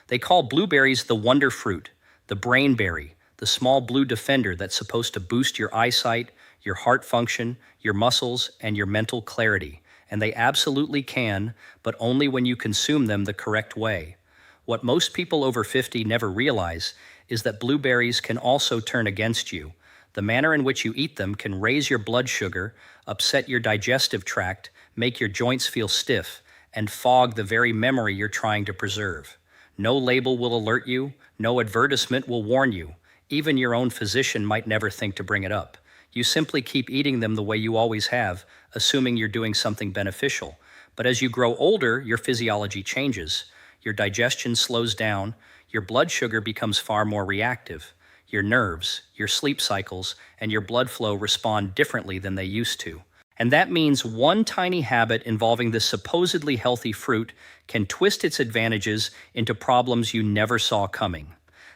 They call blueberries the wonder fruit, the brain berry, the small blue defender that's supposed to boost your eyesight, your heart function, your muscles, and your mental clarity. And they absolutely can, but only when you consume them the correct way. What most people over 50 never realize is that blueberries can also turn against you. The manner in which you eat them can raise your blood sugar, upset your digestive tract, make your joints feel stiff, and fog the very memory you're trying to preserve. No label will alert you, no advertisement will warn you. Even your own physician might never think to bring it up. You simply keep eating them the way you always have, assuming you're doing something beneficial. But as you grow older, your physiology changes. Your digestion slows down, your blood sugar becomes far more reactive. Your nerves, your sleep cycles, and your blood flow respond differently than they used to. And that means one tiny habit involving this supposedly healthy fruit can twist its advantages into problems you never saw coming.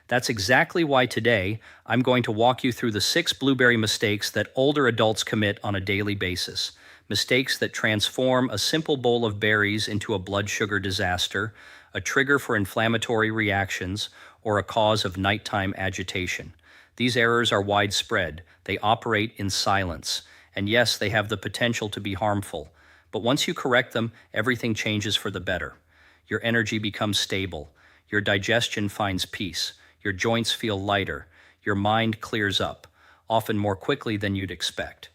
That's exactly why today I'm going to walk you through the 6 blueberry mistakes that older adults commit on a daily basis. Mistakes that transform a simple bowl of berries into a blood sugar disaster, a trigger for inflammatory reactions, or a cause of nighttime agitation. These errors are widespread. They operate in silence. And yes, they have the potential to be harmful. But once you correct them, everything changes for the better. Your energy becomes stable. Your digestion finds peace. Your joints feel lighter. Your mind clears up, often more quickly than you'd expect.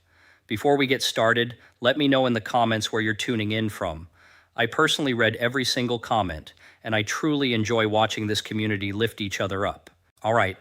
Before we get started, let me know in the comments where you're tuning in from. I personally read every single comment, and I truly enjoy watching this community lift each other up. All right,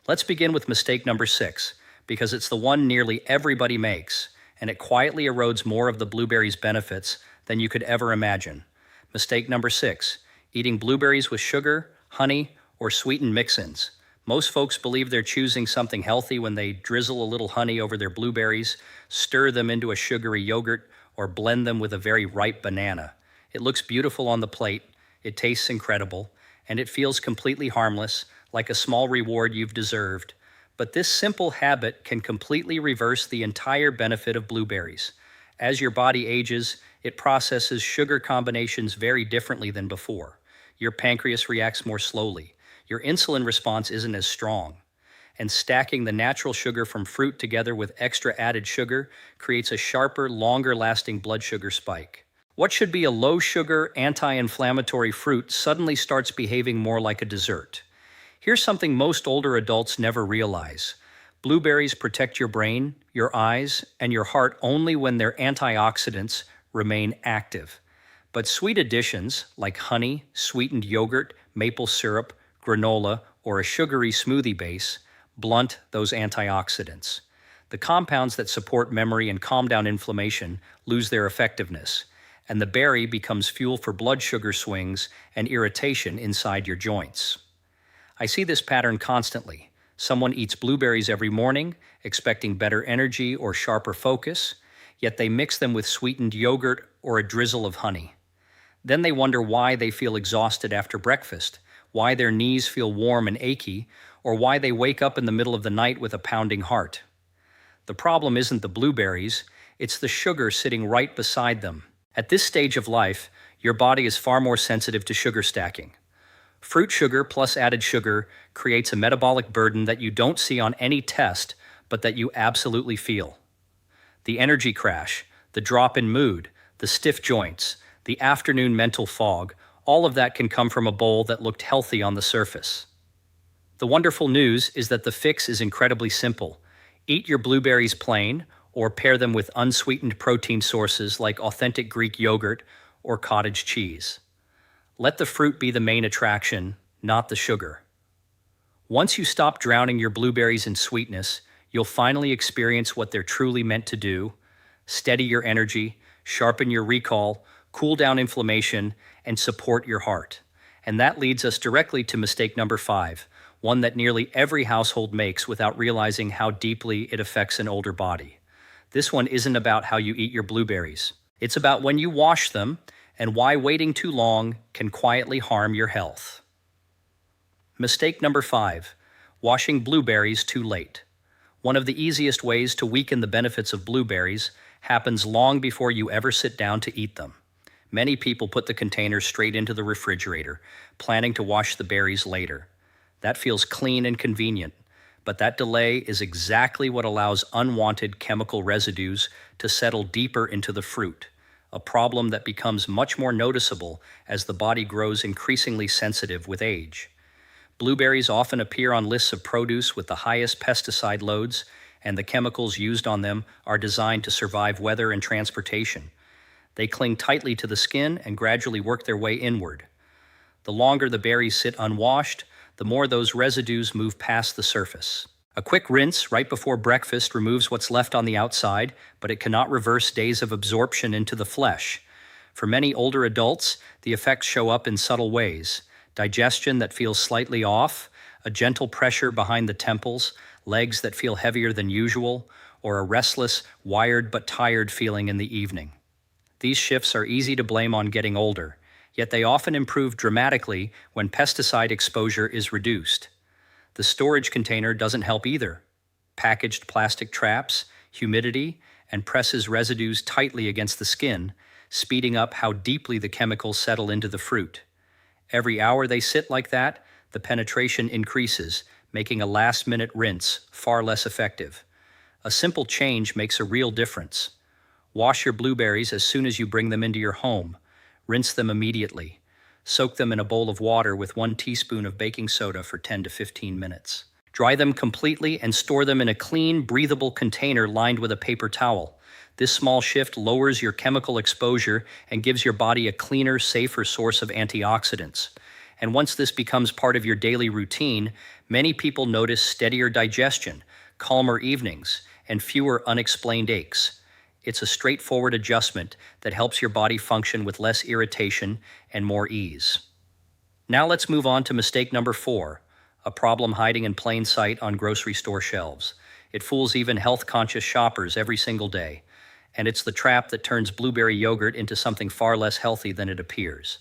let's begin with mistake number 6, because it's the one nearly everybody makes, and it quietly erodes more of the blueberries' benefits than you could ever imagine. Mistake number 6, eating blueberries with sugar, honey, or sweetened mix-ins. Most folks believe they're choosing something healthy when they drizzle a little honey over their blueberries, stir them into a sugary yogurt, or blend them with a very ripe banana. It looks beautiful on the plate, it tastes incredible, and it feels completely harmless, like a small reward you've deserved. But this simple habit can completely reverse the entire benefit of blueberries. As your body ages, it processes sugar combinations very differently than before. Your pancreas reacts more slowly. Your insulin response isn't as strong. And stacking the natural sugar from fruit together with extra added sugar creates a sharper, longer-lasting blood sugar spike. What should be a low-sugar, anti-inflammatory fruit suddenly starts behaving more like a dessert. Here's something most older adults never realize. Blueberries protect your brain, your eyes, and your heart only when their antioxidants remain active. But sweet additions like honey, sweetened yogurt, maple syrup, granola, or a sugary smoothie base blunt those antioxidants. The compounds that support memory and calm down inflammation lose their effectiveness, and the berry becomes fuel for blood sugar swings and irritation inside your joints. I see this pattern constantly. Someone eats blueberries every morning, expecting better energy or sharper focus, yet they mix them with sweetened yogurt or a drizzle of honey. Then they wonder why they feel exhausted after breakfast, why their knees feel warm and achy, or why they wake up in the middle of the night with a pounding heart. The problem isn't the blueberries, it's the sugar sitting right beside them. At this stage of life, your body is far more sensitive to sugar stacking. Fruit sugar plus added sugar creates a metabolic burden that you don't see on any test, but that you absolutely feel. The energy crash, the drop in mood, the stiff joints, the afternoon mental fog, all of that can come from a bowl that looked healthy on the surface. The wonderful news is that the fix is incredibly simple. Eat your blueberries plain, or pair them with unsweetened protein sources like authentic Greek yogurt or cottage cheese. Let the fruit be the main attraction, not the sugar. Once you stop drowning your blueberries in sweetness, you'll finally experience what they're truly meant to do: steady your energy, sharpen your recall, cool down inflammation, and support your heart. And that leads us directly to mistake number 5, one that nearly every household makes without realizing how deeply it affects an older body. This one isn't about how you eat your blueberries. It's about when you wash them and why waiting too long can quietly harm your health. Mistake number 5, washing blueberries too late. One of the easiest ways to weaken the benefits of blueberries happens long before you ever sit down to eat them. Many people put the container straight into the refrigerator, planning to wash the berries later. That feels clean and convenient, but that delay is exactly what allows unwanted chemical residues to settle deeper into the fruit, a problem that becomes much more noticeable as the body grows increasingly sensitive with age. Blueberries often appear on lists of produce with the highest pesticide loads, and the chemicals used on them are designed to survive weather and transportation. They cling tightly to the skin and gradually work their way inward. The longer the berries sit unwashed, the more those residues move past the surface. A quick rinse right before breakfast removes what's left on the outside, but it cannot reverse days of absorption into the flesh. For many older adults, the effects show up in subtle ways: digestion that feels slightly off, a gentle pressure behind the temples, legs that feel heavier than usual, or a restless, wired but tired feeling in the evening. These shifts are easy to blame on getting older, yet they often improve dramatically when pesticide exposure is reduced. The storage container doesn't help either. Packaged plastic traps, humidity, and presses residues tightly against the skin, speeding up how deeply the chemicals settle into the fruit. Every hour they sit like that, the penetration increases, making a last-minute rinse far less effective. A simple change makes a real difference. Wash your blueberries as soon as you bring them into your home. Rinse them immediately. Soak them in a bowl of water with 1 teaspoon of baking soda for 10 to 15 minutes. Dry them completely and store them in a clean, breathable container lined with a paper towel. This small shift lowers your chemical exposure and gives your body a cleaner, safer source of antioxidants. And once this becomes part of your daily routine, many people notice steadier digestion, calmer evenings, and fewer unexplained aches. It's a straightforward adjustment that helps your body function with less irritation and more ease. Now let's move on to mistake number 4, a problem hiding in plain sight on grocery store shelves. It fools even health-conscious shoppers every single day, and it's the trap that turns blueberry yogurt into something far less healthy than it appears.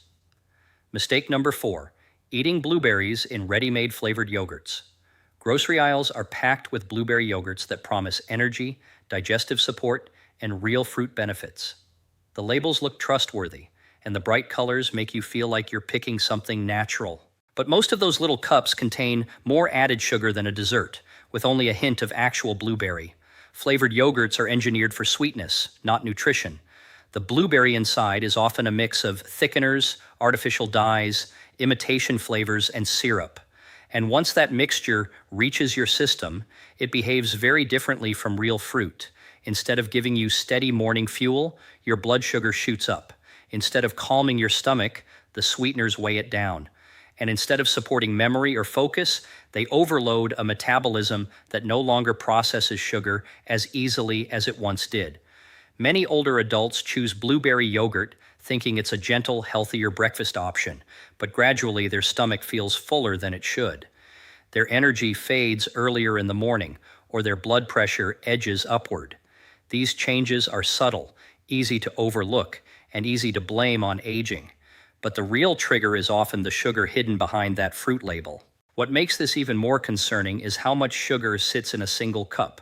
Mistake number 4, eating blueberries in ready-made flavored yogurts. Grocery aisles are packed with blueberry yogurts that promise energy, digestive support, and real fruit benefits. The labels look trustworthy, and the bright colors make you feel like you're picking something natural. But most of those little cups contain more added sugar than a dessert, with only a hint of actual blueberry. Flavored yogurts are engineered for sweetness, not nutrition. The blueberry inside is often a mix of thickeners, artificial dyes, imitation flavors, and syrup. And once that mixture reaches your system, it behaves very differently from real fruit. Instead of giving you steady morning fuel, your blood sugar shoots up. Instead of calming your stomach, the sweeteners weigh it down. And instead of supporting memory or focus, they overload a metabolism that no longer processes sugar as easily as it once did. Many older adults choose blueberry yogurt thinking it's a gentle, healthier breakfast option, but gradually their stomach feels fuller than it should. Their energy fades earlier in the morning, or their blood pressure edges upward. These changes are subtle, easy to overlook, and easy to blame on aging. But the real trigger is often the sugar hidden behind that fruit label. What makes this even more concerning is how much sugar sits in a single cup.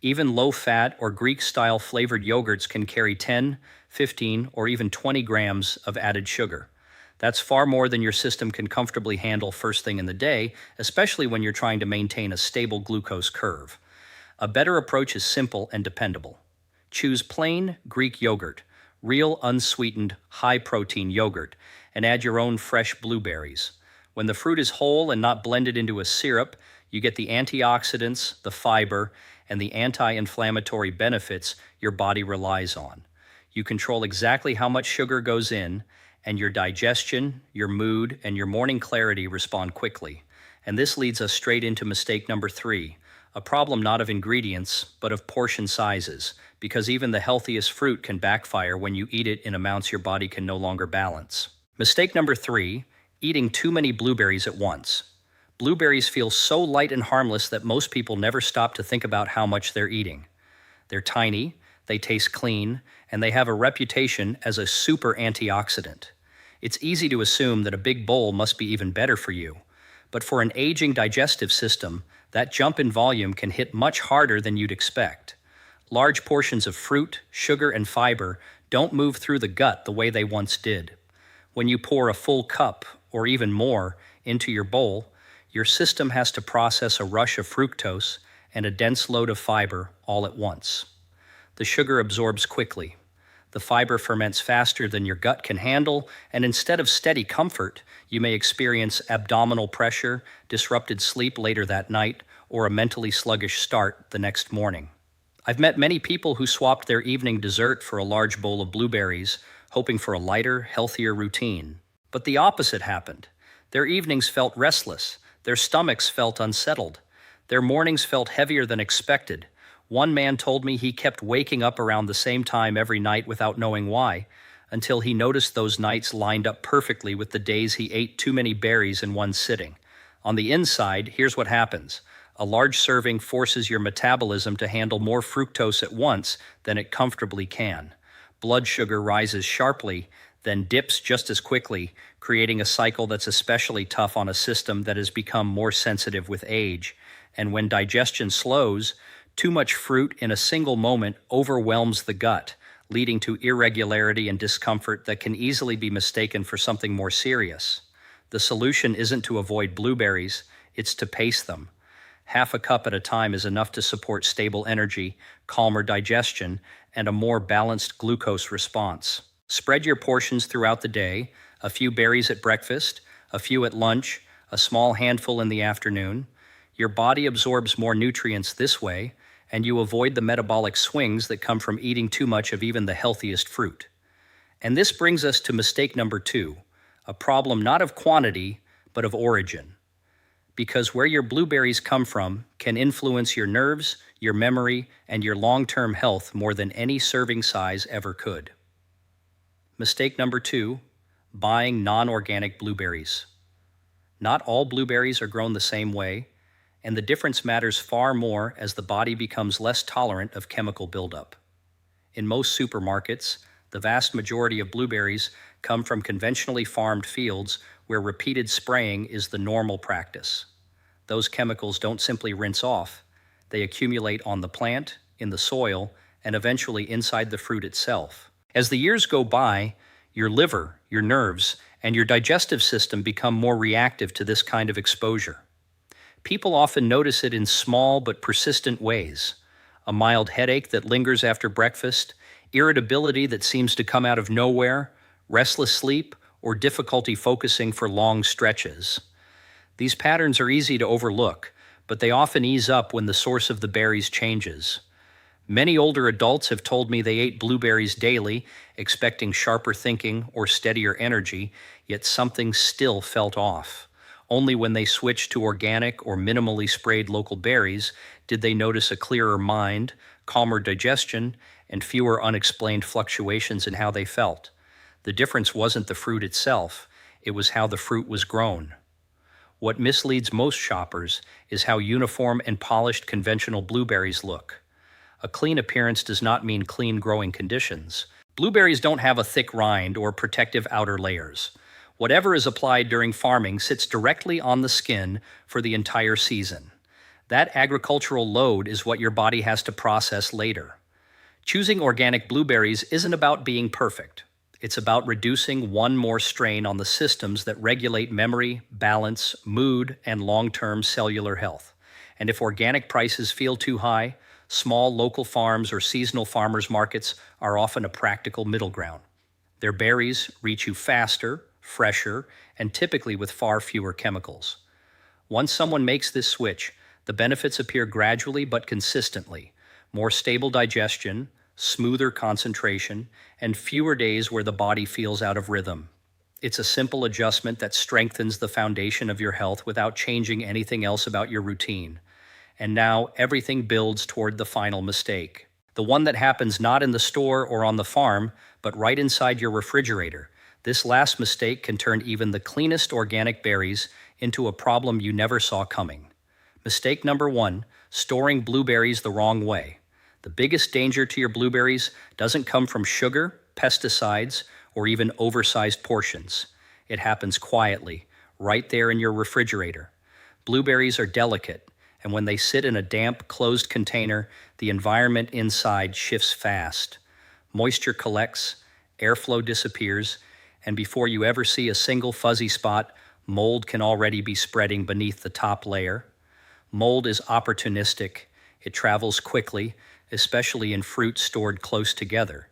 Even low-fat or Greek-style flavored yogurts can carry 10, 15, or even 20 grams of added sugar. That's far more than your system can comfortably handle first thing in the day, especially when you're trying to maintain a stable glucose curve. A better approach is simple and dependable. Choose plain Greek yogurt, real unsweetened, high-protein yogurt, and add your own fresh blueberries. When the fruit is whole and not blended into a syrup, you get the antioxidants, the fiber, and the anti-inflammatory benefits your body relies on. You control exactly how much sugar goes in, and your digestion, your mood, and your morning clarity respond quickly. And this leads us straight into mistake number 3, a problem not of ingredients, but of portion sizes, because even the healthiest fruit can backfire when you eat it in amounts your body can no longer balance. Mistake number 3, eating too many blueberries at once. Blueberries feel so light and harmless that most people never stop to think about how much they're eating. They're tiny, they taste clean, and they have a reputation as a super antioxidant. It's easy to assume that a big bowl must be even better for you. But for an aging digestive system, that jump in volume can hit much harder than you'd expect. Large portions of fruit, sugar, and fiber don't move through the gut the way they once did. When you pour a full cup, or even more, into your bowl, your system has to process a rush of fructose and a dense load of fiber all at once. The sugar absorbs quickly. The fiber ferments faster than your gut can handle, and instead of steady comfort, you may experience abdominal pressure, disrupted sleep later that night, or a mentally sluggish start the next morning. I've met many people who swapped their evening dessert for a large bowl of blueberries, hoping for a lighter, healthier routine. But the opposite happened. Their evenings felt restless, their stomachs felt unsettled, their mornings felt heavier than expected. One man told me he kept waking up around the same time every night without knowing why, until he noticed those nights lined up perfectly with the days he ate too many berries in one sitting. On the inside, here's what happens. A large serving forces your metabolism to handle more fructose at once than it comfortably can. Blood sugar rises sharply, then dips just as quickly, creating a cycle that's especially tough on a system that has become more sensitive with age. And when digestion slows, too much fruit in a single moment overwhelms the gut, leading to irregularity and discomfort that can easily be mistaken for something more serious. The solution isn't to avoid blueberries, it's to pace them. Half a cup at a time is enough to support stable energy, calmer digestion, and a more balanced glucose response. Spread your portions throughout the day, a few berries at breakfast, a few at lunch, a small handful in the afternoon. Your body absorbs more nutrients this way, and you avoid the metabolic swings that come from eating too much of even the healthiest fruit. And this brings us to mistake number 2, a problem not of quantity, but of origin. Because where your blueberries come from can influence your nerves, your memory, and your long-term health more than any serving size ever could. Mistake number 2, buying non-organic blueberries. Not all blueberries are grown the same way, and the difference matters far more as the body becomes less tolerant of chemical buildup. In most supermarkets, the vast majority of blueberries come from conventionally farmed fields where repeated spraying is the normal practice. Those chemicals don't simply rinse off. They accumulate on the plant, in the soil, and eventually inside the fruit itself. As the years go by, your liver, your nerves, and your digestive system become more reactive to this kind of exposure. People often notice it in small but persistent ways. A mild headache that lingers after breakfast, irritability that seems to come out of nowhere, restless sleep, or difficulty focusing for long stretches. These patterns are easy to overlook, but they often ease up when the source of the berries changes. Many older adults have told me they ate blueberries daily, expecting sharper thinking or steadier energy, yet something still felt off. Only when they switched to organic or minimally sprayed local berries did they notice a clearer mind, calmer digestion, and fewer unexplained fluctuations in how they felt. The difference wasn't the fruit itself, it was how the fruit was grown. What misleads most shoppers is how uniform and polished conventional blueberries look. A clean appearance does not mean clean growing conditions. Blueberries don't have a thick rind or protective outer layers. Whatever is applied during farming sits directly on the skin for the entire season. That agricultural load is what your body has to process later. Choosing organic blueberries isn't about being perfect. It's about reducing one more strain on the systems that regulate memory, balance, mood, and long-term cellular health. And if organic prices feel too high, small local farms or seasonal farmers markets are often a practical middle ground. Their berries reach you faster, fresher, and typically with far fewer chemicals. Once someone makes this switch, the benefits appear gradually but consistently. More stable digestion, smoother concentration, and fewer days where the body feels out of rhythm. It's a simple adjustment that strengthens the foundation of your health without changing anything else about your routine. And now everything builds toward the final mistake. The one that happens not in the store or on the farm, but right inside your refrigerator. This last mistake can turn even the cleanest organic berries into a problem you never saw coming. Mistake number 1, storing blueberries the wrong way. The biggest danger to your blueberries doesn't come from sugar, pesticides, or even oversized portions. It happens quietly, right there in your refrigerator. Blueberries are delicate, and when they sit in a damp, closed container, the environment inside shifts fast. Moisture collects, airflow disappears, and before you ever see a single fuzzy spot, mold can already be spreading beneath the top layer. Mold is opportunistic. It travels quickly, especially in fruit stored close together.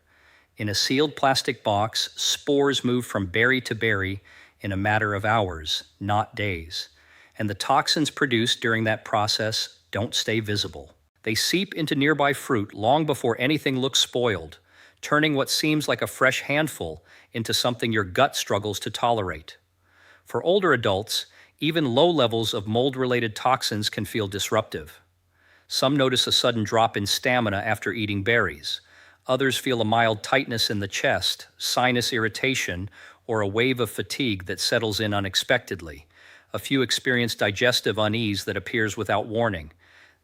In a sealed plastic box, spores move from berry to berry in a matter of hours, not days. And the toxins produced during that process don't stay visible. They seep into nearby fruit long before anything looks spoiled, turning what seems like a fresh handful into something your gut struggles to tolerate. For older adults, even low levels of mold-related toxins can feel disruptive. Some notice a sudden drop in stamina after eating berries. Others feel a mild tightness in the chest, sinus irritation, or a wave of fatigue that settles in unexpectedly. A few experience digestive unease that appears without warning.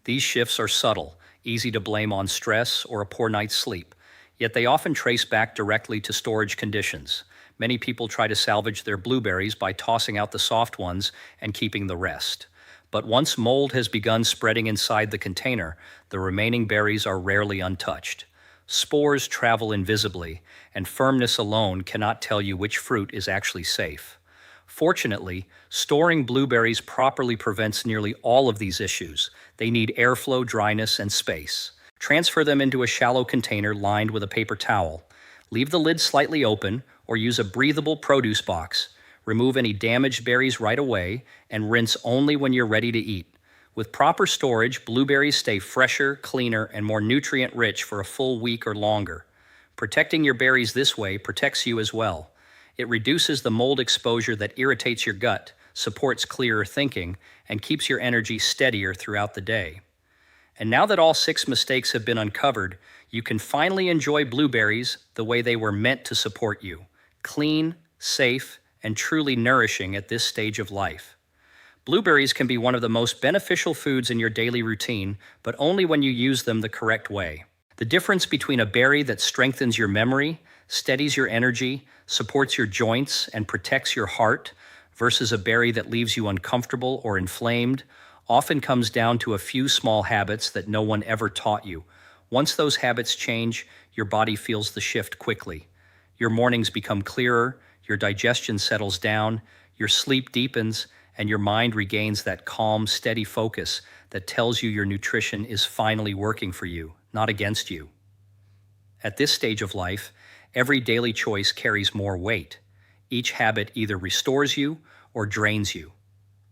These shifts are subtle, easy to blame on stress or a poor night's sleep, yet they often trace back directly to storage conditions. Many people try to salvage their blueberries by tossing out the soft ones and keeping the rest. But once mold has begun spreading inside the container, the remaining berries are rarely untouched. Spores travel invisibly, and firmness alone cannot tell you which fruit is actually safe. Fortunately, storing blueberries properly prevents nearly all of these issues. They need airflow, dryness, and space. Transfer them into a shallow container lined with a paper towel. Leave the lid slightly open or use a breathable produce box. Remove any damaged berries right away and rinse only when you're ready to eat. With proper storage, blueberries stay fresher, cleaner, and more nutrient-rich for a full week or longer. Protecting your berries this way protects you as well. It reduces the mold exposure that irritates your gut, supports clearer thinking, and keeps your energy steadier throughout the day. And now that all 6 mistakes have been uncovered, you can finally enjoy blueberries the way they were meant to support you. Clean, safe, and truly nourishing at this stage of life. Blueberries can be one of the most beneficial foods in your daily routine, but only when you use them the correct way. The difference between a berry that strengthens your memory, steadies your energy, supports your joints, and protects your heart, versus a berry that leaves you uncomfortable or inflamed, often comes down to a few small habits that no one ever taught you. Once those habits change, your body feels the shift quickly. Your mornings become clearer, your digestion settles down, your sleep deepens, and your mind regains that calm, steady focus that tells you your nutrition is finally working for you, not against you. At this stage of life, every daily choice carries more weight. Each habit either restores you or drains you.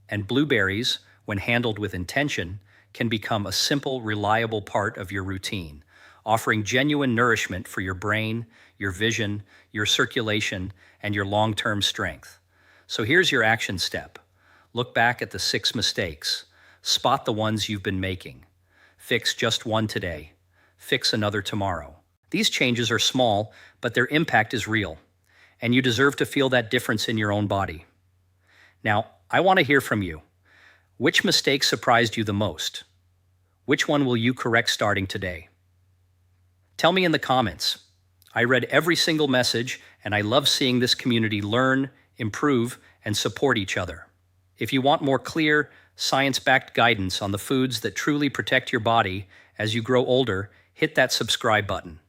And blueberries, when handled with intention, can become a simple, reliable part of your routine, offering genuine nourishment for your brain, your vision, your circulation, and your long-term strength. So here's your action step. Look back at the 6 mistakes. Spot the ones you've been making. Fix just one today. Fix another tomorrow. These changes are small, but their impact is real, and you deserve to feel that difference in your own body. Now, I want to hear from you. Which mistake surprised you the most? Which one will you correct starting today? Tell me in the comments. I read every single message, and I love seeing this community learn, improve, and support each other. If you want more clear, science-backed guidance on the foods that truly protect your body as you grow older, hit that subscribe button.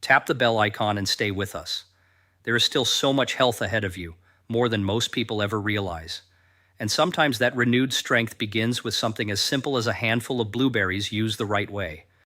Tap the bell icon and stay with us. There is still so much health ahead of you, more than most people ever realize. And sometimes that renewed strength begins with something as simple as a handful of blueberries used the right way.